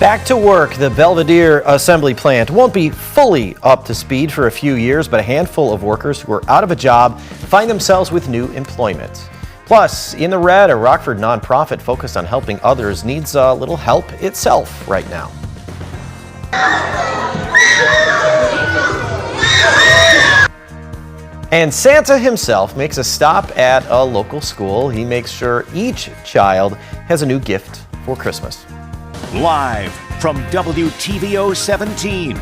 Back to work. The Belvedere assembly plant won't be fully up to speed for a few years, but a handful of workers who are out of a job find themselves with new employment. Plus, in the red, a Rockford nonprofit focused on helping others needs a little help itself right now. And Santa himself makes a stop at a local school. He makes sure each child has a new gift for Christmas. Live from WTVO 17,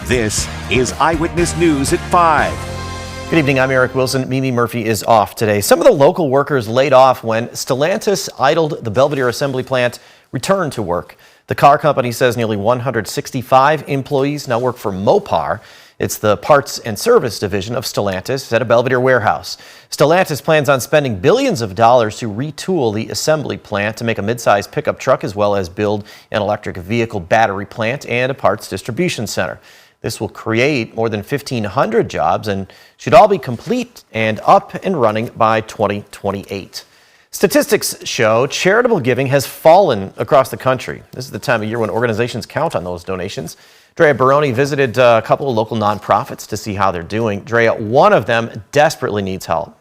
this is Eyewitness News at 5. Good evening, I'm Eric Wilson. Mimi Murphy is off today. Some of the local workers laid off when Stellantis idled the Belvedere assembly plant returned to work. The car company says nearly 165 employees now work for Mopar. It's the parts and service division of Stellantis at a Belvedere warehouse. Stellantis plans on spending billions of dollars to retool the assembly plant to make a mid-sized pickup truck, as well as build an electric vehicle battery plant and a parts distribution center. This will create more than 1,500 jobs and should all be complete and up and running by 2028. Statistics show charitable giving has fallen across the country. This is the time of year when organizations count on those donations. Drea Baroni visited a couple of local nonprofits to see how they're doing. Drea, one of them desperately needs help.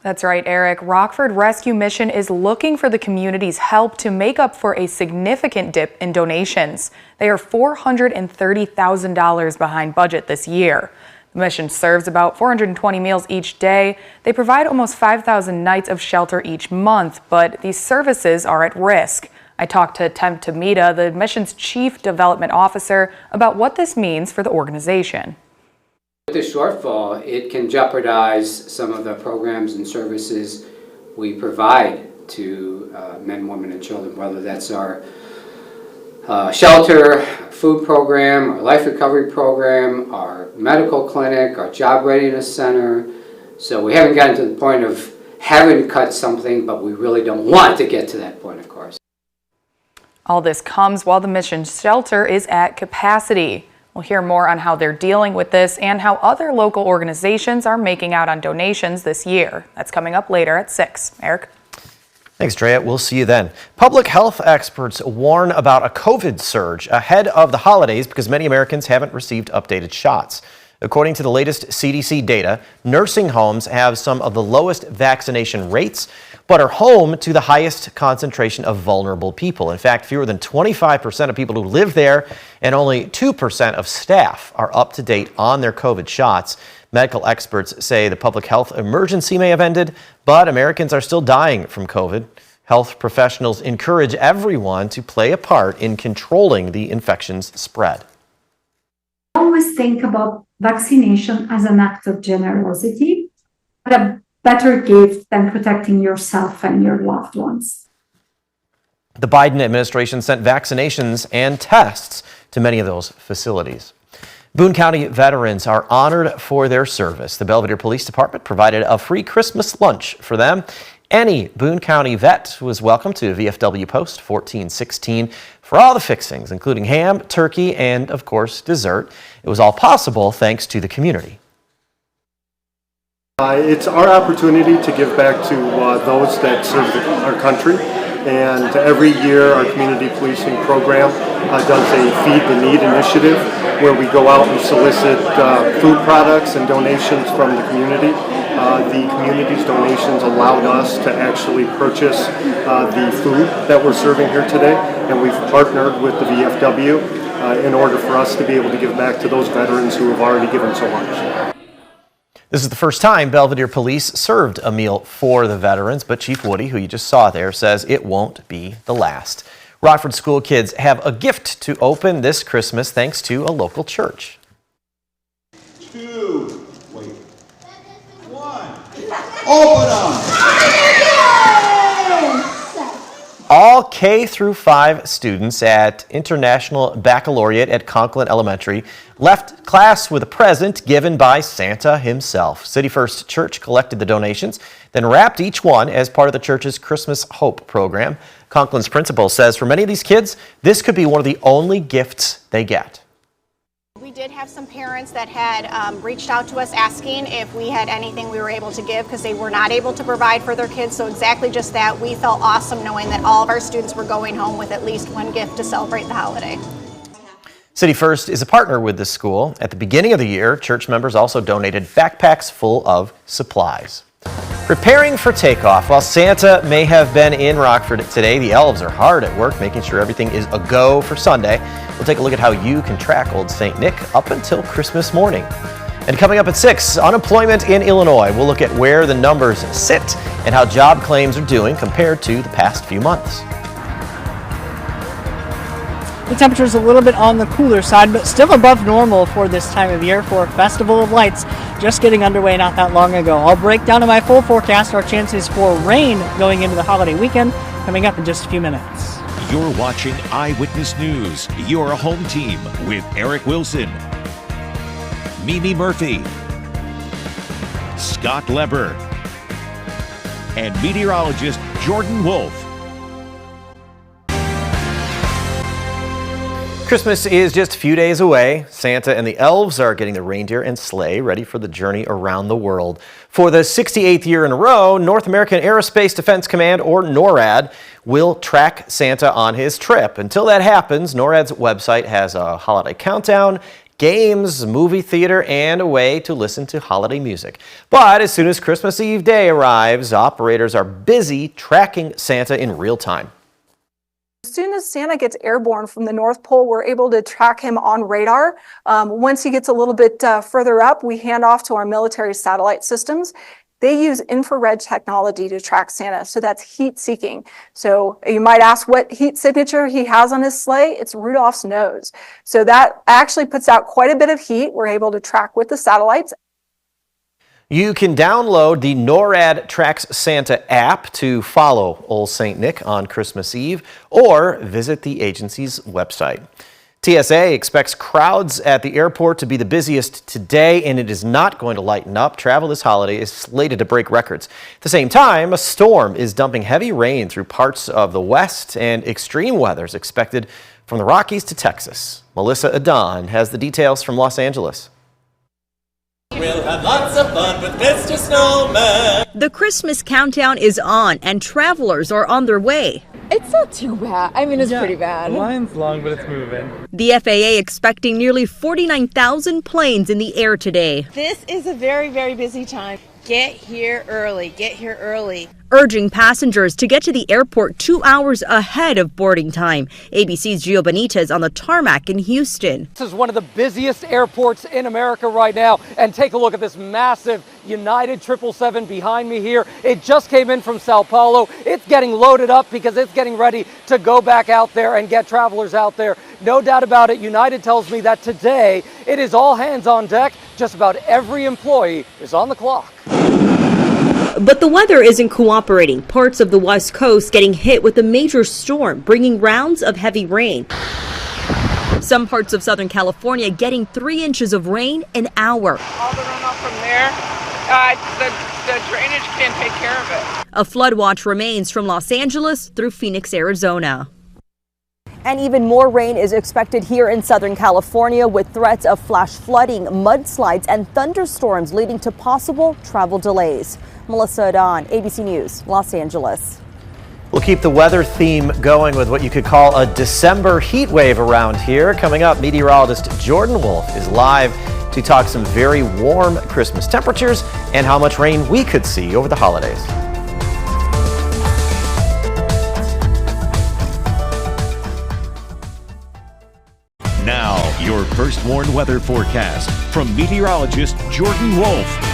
That's right, Eric. Rockford Rescue Mission is looking for the community's help to make up for a significant dip in donations. They are $430,000 behind budget this year. The mission serves about 420 meals each day. They provide almost 5,000 nights of shelter each month, but these services are at risk. I talked to Tem Tamita, the mission's chief development officer, about what this means for the organization. With this shortfall, it can jeopardize some of the programs and services we provide to men, women, and children, whether that's our shelter, food program, our life recovery program, our medical clinic, our job readiness center. So we haven't gotten to the point of having to cut something, but we really don't want to get to that point, of course. All this comes while the mission's shelter is at capacity. We'll hear more on how they're dealing with this and how other local organizations are making out on donations this year. That's coming up later at 6. Eric? Thanks, Drea. We'll see you then. Public health experts warn about a COVID surge ahead of the holidays because many Americans haven't received updated shots. According to the latest CDC data, nursing homes have some of the lowest vaccination rates, but are home to the highest concentration of vulnerable people. In fact, fewer than 25% of people who live there and only 2% of staff are up to date on their COVID shots. Medical experts say the public health emergency may have ended, but Americans are still dying from COVID. Health professionals encourage everyone to play a part in controlling the infection's spread. Always think about vaccination as an act of generosity, but a better gift than protecting yourself and your loved ones. The Biden administration sent vaccinations and tests to many of those facilities. Boone County veterans are honored for their service. The Belvedere Police Department provided a free Christmas lunch for them. Any Boone County vet was welcome to VFW Post 1416 for all the fixings, including ham, turkey, and, of course, dessert. It was all possible thanks to the community. It's our opportunity to give back to those that serve our country, and every year our community policing program does a Feed the Need initiative where we go out and solicit food products and donations from the community. The community's donations allowed us to actually purchase the food that we're serving here today, and we've partnered with the VFW in order for us to be able to give back to those veterans who have already given so much. This is the first time Belvedere Police served a meal for the veterans, but Chief Woody, who you just saw there, says it won't be the last. Rockford school kids have a gift to open this Christmas thanks to a local church. 2, wait, 1, open them! All K through 5 students at International Baccalaureate at Conklin Elementary left class with a present given by Santa himself. City First Church collected the donations, then wrapped each one as part of the church's Christmas Hope program. Conklin's principal says for many of these kids, this could be one of the only gifts they get. We did have some parents that had reached out to us asking if we had anything we were able to give because they were not able to provide for their kids. So exactly just that, we felt awesome knowing that all of our students were going home with at least one gift to celebrate the holiday. City First is a partner with this school. At the beginning of the year, church members also donated backpacks full of supplies. Preparing for takeoff. While Santa may have been in Rockford today, the elves are hard at work making sure everything is a go for Sunday. We'll take a look at how you can track Old St. Nick up until Christmas morning. And coming up at 6, unemployment in Illinois. We'll look at where the numbers sit and how job claims are doing compared to the past few months. The temperature is a little bit on the cooler side, but still above normal for this time of year for Festival of Lights, just getting underway not that long ago. I'll break down in my full forecast our chances for rain going into the holiday weekend, coming up in just a few minutes. You're watching Eyewitness News, your home team with Eric Wilson, Mimi Murphy, Scott Leber, and meteorologist Jordan Wolf. Christmas is just a few days away. Santa and the elves are getting the reindeer and sleigh ready for the journey around the world. For the 68th year in a row, North American Aerospace Defense Command, or NORAD, will track Santa on his trip. Until that happens, NORAD's website has a holiday countdown, games, movie theater, and a way to listen to holiday music. But as soon as Christmas Eve day arrives, operators are busy tracking Santa in real time. As soon as Santa gets airborne from the North Pole, we're able to track him on radar. Once he gets a little bit further up, we hand off to our military satellite systems. They use infrared technology to track Santa, so that's heat seeking. So you might ask what heat signature he has on his sleigh. It's Rudolph's nose. So that actually puts out quite a bit of heat. We're able to track with the satellites. You can download the NORAD Tracks Santa app to follow Old St. Nick on Christmas Eve or visit the agency's website. TSA expects crowds at the airport to be the busiest today, and it is not going to lighten up. Travel this holiday is slated to break records. At the same time, a storm is dumping heavy rain through parts of the west, and extreme weather is expected from the Rockies to Texas. Melissa Adon has the details from Los Angeles. We'll have lots of fun with Mr. Snowman. The Christmas countdown is on and travelers are on their way. It's not too bad. I mean, it's pretty bad. The line's long, but it's moving. The FAA expecting nearly 49,000 planes in the air today. This is a very, very busy time. Get here early. Get here early. Urging passengers to get to the airport 2 hours ahead of boarding time. ABC's Gio Benitez on the tarmac in Houston. This is one of the busiest airports in America right now. And take a look at this massive United 777 behind me here. It just came in from Sao Paulo. It's getting loaded up because it's getting ready to go back out there and get travelers out there. No doubt about it, United tells me that today it is all hands on deck. Just about every employee is on the clock. But the weather isn't cooperating. Parts of the West Coast getting hit with a major storm, bringing rounds of heavy rain. Some parts of Southern California getting 3 inches of rain an hour. All the runoff from there, the drainage can't take care of it. A flood watch remains from Los Angeles through Phoenix, Arizona. And even more rain is expected here in Southern California, with threats of flash flooding, mudslides, and thunderstorms leading to possible travel delays. Melissa Adon, ABC News, Los Angeles. We'll keep the weather theme going with what you could call a December heat wave around here. Coming up, meteorologist Jordan Wolf is live to talk some very warm Christmas temperatures and how much rain we could see over the holidays. Now, your first warned weather forecast from meteorologist Jordan Wolf.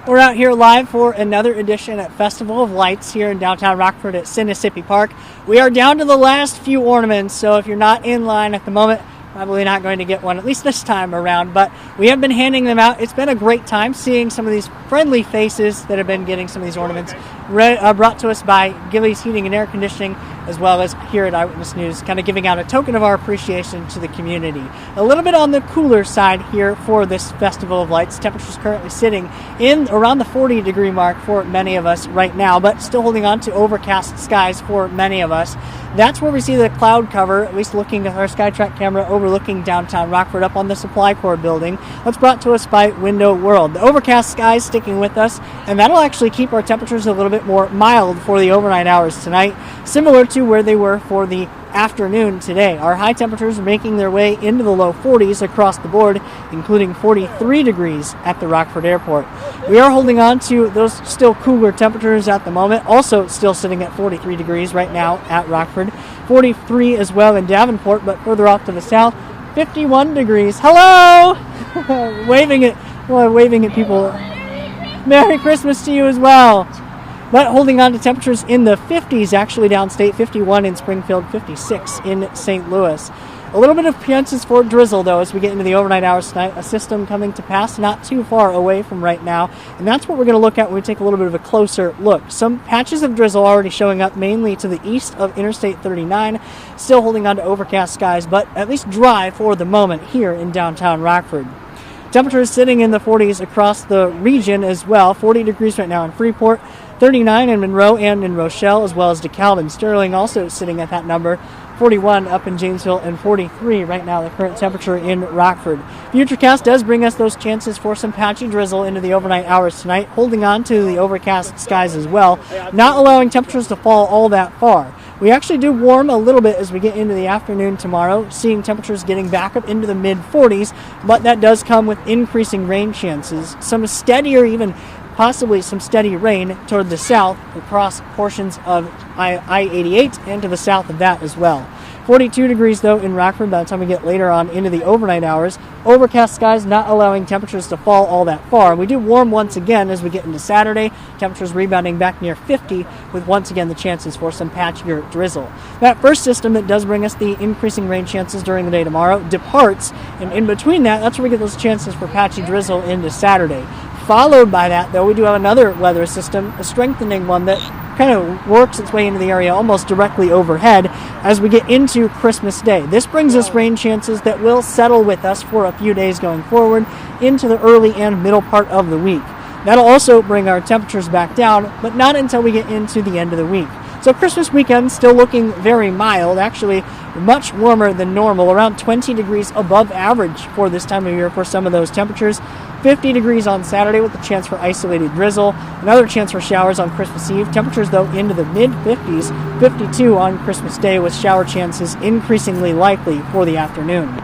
We're out here live for another edition at Festival of Lights here in downtown Rockford at Mississippi Park. We are down to the last few ornaments, so if you're not in line at the moment, probably not going to get one, at least this time around, but we have been handing them out. It's been a great time seeing some of these friendly faces that have been getting some of these ornaments brought to us by Gillies Heating and Air Conditioning, as well as here at Eyewitness News, kind of giving out a token of our appreciation to the community. A little bit on the cooler side here for this Festival of Lights. Temperatures currently sitting in around the 40-degree mark for many of us right now, but still holding on to overcast skies for many of us. That's where we see the cloud cover, at least looking at our SkyTrack camera overlooking downtown Rockford up on the Supply Corps building. That's brought to us by Window World. The overcast skies sticking with us, and that'll actually keep our temperatures a little bit more mild for the overnight hours tonight, similar to where they were for the afternoon today. Our high temperatures are making their way into the low 40s across the board, including 43 degrees at the Rockford Airport. We are holding on to those still cooler temperatures at the moment, also still sitting at 43 degrees right now at Rockford, 43 as well in Davenport, but further off to the south, 51 degrees. Hello! waving at people. Merry Christmas to you as well. But holding on to temperatures in the 50s actually downstate, 51 in Springfield, 56 in St. Louis. A little bit of chances for drizzle, though, as we get into the overnight hours tonight. A system coming to pass not too far away from right now. And that's what we're going to look at when we take a little bit of a closer look. Some patches of drizzle already showing up mainly to the east of Interstate 39. Still holding on to overcast skies, but at least dry for the moment here in downtown Rockford. Temperatures sitting in the 40s across the region as well. 40 degrees right now in Freeport. 39 in Monroe and in Rochelle, as well as DeKalb and Sterling also sitting at that number. 41 up in Janesville and 43 right now, the current temperature in Rockford. Futurecast does bring us those chances for some patchy drizzle into the overnight hours tonight, holding on to the overcast skies as well, not allowing temperatures to fall all that far. We actually do warm a little bit as we get into the afternoon tomorrow, seeing temperatures getting back up into the mid-40s, but that does come with increasing rain chances. Some steadier, even possibly some steady rain toward the south across portions of I-88 and to the south of that as well. 42 degrees, though, in Rockford by the time we get later on into the overnight hours. Overcast skies not allowing temperatures to fall all that far. We do warm once again as we get into Saturday. Temperatures rebounding back near 50 with once again the chances for some patchier drizzle. That first system that does bring us the increasing rain chances during the day tomorrow departs, and in between that's where we get those chances for patchy drizzle into Saturday. Followed by that, though, we do have another weather system, a strengthening one that kind of works its way into the area almost directly overhead as we get into Christmas Day. This brings us rain chances that will settle with us for a few days going forward into the early and middle part of the week. That'll also bring our temperatures back down, but not until we get into the end of the week. So Christmas weekend still looking very mild, actually much warmer than normal, around 20 degrees above average for this time of year for some of those temperatures. 50 degrees on Saturday with a chance for isolated drizzle. Another chance for showers on Christmas Eve. Temperatures, though, into the mid-50s. 52 on Christmas Day with shower chances increasingly likely for the afternoon.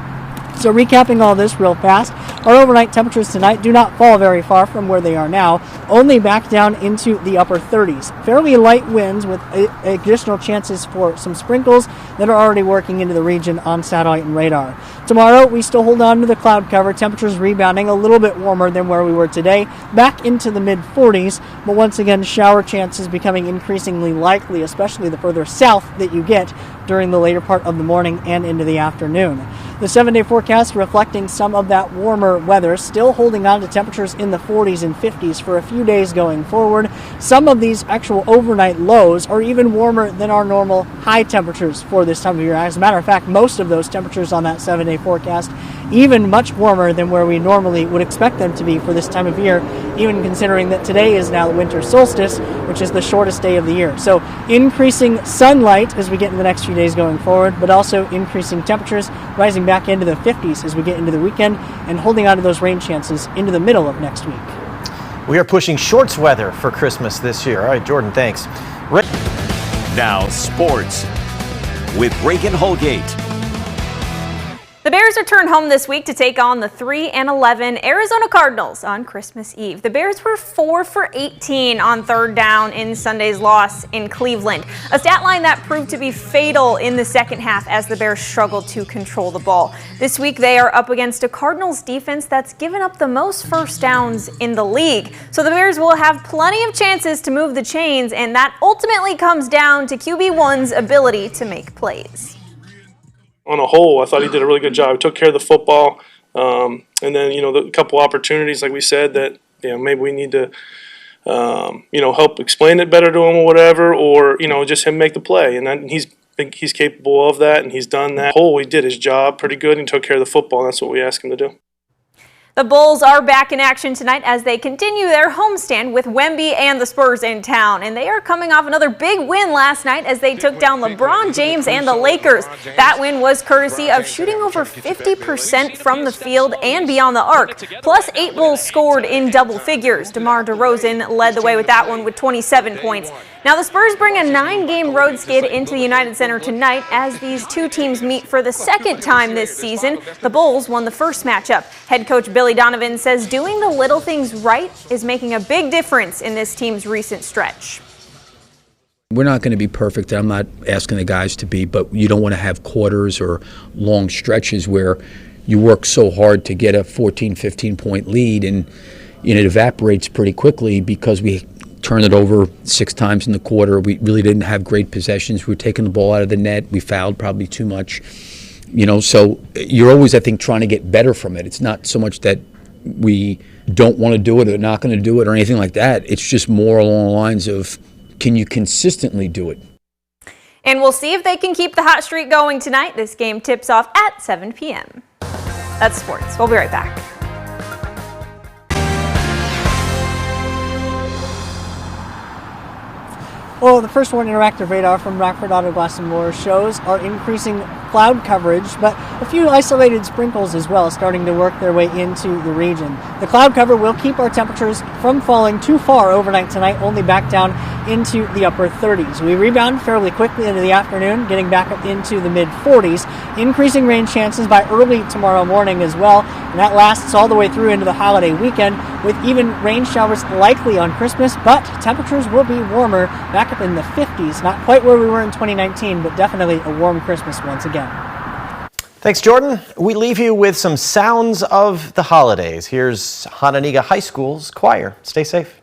So recapping all this real fast, our overnight temperatures tonight do not fall very far from where they are now, only back down into the upper 30s. Fairly light winds with additional chances for some sprinkles that are already working into the region on satellite and radar. Tomorrow, we still hold on to the cloud cover, temperatures rebounding a little bit warmer than where we were today, back into the mid-40s, but once again, shower chances becoming increasingly likely, especially the further south that you get during the later part of the morning and into the afternoon. The 7-day forecast reflecting some of that warmer weather, still holding on to temperatures in the 40s and 50s for a few days going forward. Some of these actual overnight lows are even warmer than our normal high temperatures for this time of year. As a matter of fact, most of those temperatures on that 7-day forecast even much warmer than where we normally would expect them to be for this time of year, even considering that today is now the winter solstice, which is the shortest day of the year. So increasing sunlight as we get into the next few days going forward, but also increasing temperatures, rising back into the 50s as we get into the weekend, and holding on to those rain chances into the middle of next week. We are pushing shorts weather for Christmas this year. All right, Jordan, thanks. Now, sports with Reagan Holgate. The Bears return home this week to take on the 3-11 Arizona Cardinals on Christmas Eve. The Bears were 4 for 18 on third down in Sunday's loss in Cleveland, a stat line that proved to be fatal in the second half as the Bears struggled to control the ball. This week they are up against a Cardinals defense that's given up the most first downs in the league. So the Bears will have plenty of chances to move the chains, and that ultimately comes down to QB1's ability to make plays. On a whole, I thought he did a really good job. He took care of the football, and then the couple opportunities, like we said, that maybe we need to help explain it better to him or whatever, or, just him make the play. And then he's capable of that, and he's done that. He did his job pretty good and took care of the football, and that's what we asked him to do. The Bulls are back in action tonight as they continue their homestand with Wemby and the Spurs in town. And they are coming off another big win last night as they took down LeBron James and the Lakers. That win was courtesy of shooting over 50% from the field and beyond the arc. Plus 8 Bulls scored in double figures. DeMar DeRozan led the way with that one with 27 points. Now the Spurs bring a 9-game road skid into the United Center tonight as these two teams meet for the second time this season. The Bulls won the first matchup. Head coach Billy Donovan says doing the little things right is making a big difference in this team's recent stretch. We're not going to be perfect. I'm not asking the guys to be, but you don't want to have quarters or long stretches where you work so hard to get a 14, 15-point lead and it evaporates pretty quickly because we turned it over 6 times in the quarter. We really didn't have great possessions. We were taking the ball out of the net. We fouled probably too much. So you're always, I think, trying to get better from it. It's not so much that we don't want to do it or not going to do it or anything like that. It's just more along the lines of, can you consistently do it? And we'll see if they can keep the hot streak going tonight. This game tips off at 7 p.m. That's sports. We'll be right back. Well, the First One interactive radar from Rockford Auto Glass and More shows are increasing cloud coverage, but a few isolated sprinkles as well starting to work their way into the region. The cloud cover will keep our temperatures from falling too far overnight tonight, only back down into the upper 30s. We rebound fairly quickly into the afternoon, getting back up into the mid-40s, increasing rain chances by early tomorrow morning as well, and that lasts all the way through into the holiday weekend, with even rain showers likely on Christmas, but temperatures will be warmer, back up in the 50s. Not quite where we were in 2019, but definitely a warm Christmas once again. Thanks, Jordan. We leave you with some sounds of the holidays. Here's Hononegah High School's choir. Stay safe.